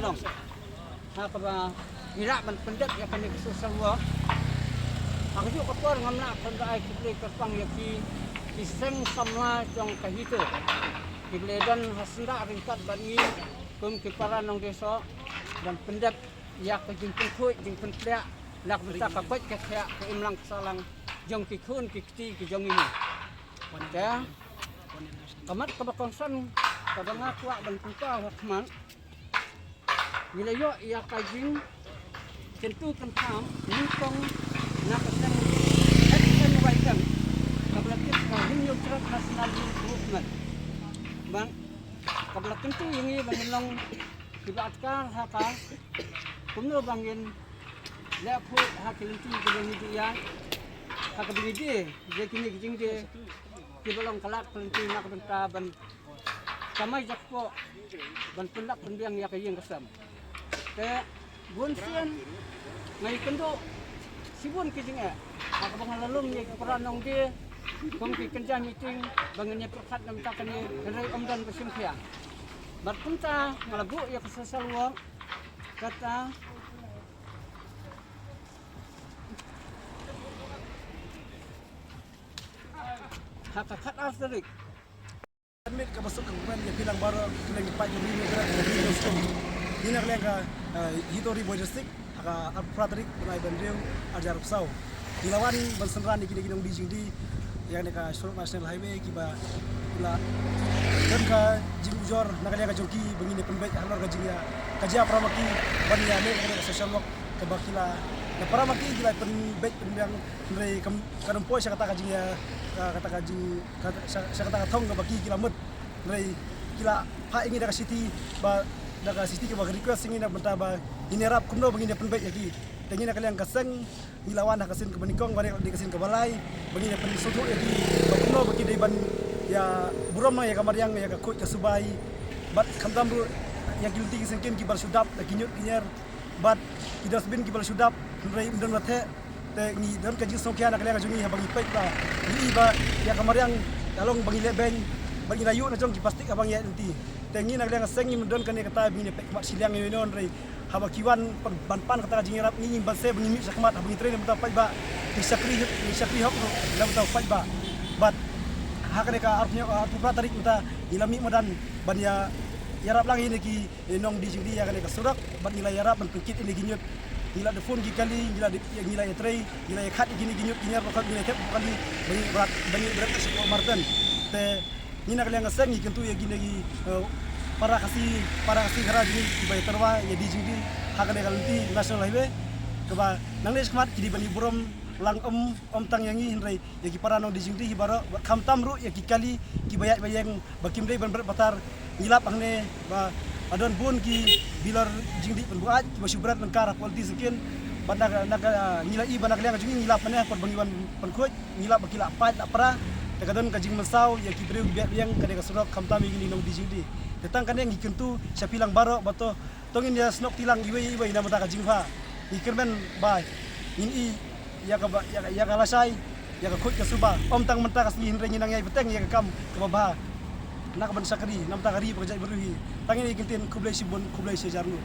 long. Hakaba ira man pendet ya kani susah wa. Aku juga kapor ngamna pandai kibli kapang yaki kiseng samla jong kahito. Kibli dan hasira Ryngkat bani kum kipara nong desa dan pendet ya kejimpun kuy jimpun plek nak minta kapot ke pihak ke imlang salang jong kikun kikti ke jong ini. Ya. Kamat kabakongsan kadang aku dan kuka hakman. Bila yo ia kajing tentu kentam ningkong nak sen action waikan kablakin Ñiut national movement bang kablakin tu ini bangilong dibatkar haka kumno bangin lepu hakilinti gini dia hakabidi je kini jing je kibalong kalak kelinti nak benta ban kamai jakpo ban pundak pendiang ya kayeng kesam te bunsian ngai kendo sibun kijing aku bangal lalum ni peran nong dia kongki kerja meeting bangannya perkat nam takani rai omdan bersimpiang berpunta ngalabu ya kesasal wong kata Khat asterik admit ka masuk kemudian dia bilang baru kena lipat jadi ni kena video stop ini nak lihat Hito ribu district ka Pratrik bunai bandeu ajar pesau dilawan bersenran di kini di jingdi yang dekat Surut National Highway kiba pula dan ka jingjor nak lihat ka joki begini penbet halor ka jingya kaja pramaki bania ne ka social work ke bakila na pramaki gila penbet penbiang dari kadempoi saya kata ka jingya kata kaji saya kata thong ka baki kila mut dari kila pa ingin dak city ba dak city ke ba request ingin dak benta ba ini rap kumno begini penbet yaki tengin nak liang kaseng ilawan dak kasin ke benikong bare di kasin ke balai begini pen sudu yaki kumno bagi dari ban ya burom ya kamar yang ya ka kut ka subai bat khandam ru yang gilti kasin kem ki bar sudap dak Ñiut kinyer bat idasbin ki bar sudap dari undan wathe te ni dan kaji sokya nak liang jungi bagi pek ba ni ba ya kamar yang kalong bagi lebeng bagi layu na jong ki plastik abang ya nanti te ni nak liang sengi mendon kan kata bini pek mat silang ni non rei haba kiwan banpan kata kaji rap ni banse bani mi sakmat bagi train menta pai ba misakri hok lam tau pai ba bat hakane ka artnya atu pratarik menta ilami madan ban ya yarap lang ini ki nong di judi ya kan ka surak ban ila yarap ban pikit ini Ñiut gila de phone kali gila tray gila Khat gini Ñiut kinyar bakal gila tep kali bani berat ke Martin te ni nak liang ngaseng ni kentu ya gini para kasih gara gini bay terwa ya di judi hakane kalunti national highway keba nang nes kmat kidi bani burom lang tang yangi hindrai ya ki para nong di judi hibaro kham tamru ya ki kali ki bayat bayang bakim dei ban batar ngilap angne ba adon bun ki bilar jingdi penbuat ki basyubrat nangkara quality sekian bandak nak ngilai banak liang jungi ngilap mana perbangiwan penkhoj ngilap bakila pat apra tekadon kajing mensau ya ki breu biak yang kade kasurok kamtami gini nong dijingdi tetang kan yang gikentu sapilang baro bato tongin ya snok tilang iwe ina mata kajing pha ikermen bai ini ya kalasai ya ka khoj ka suba tang menta kasni hinre nginang yai beteng ya kam ke baba nak ban sakri nam ta gari pekerja beruhi tangin ikintin kublai sibun kublai sejarnu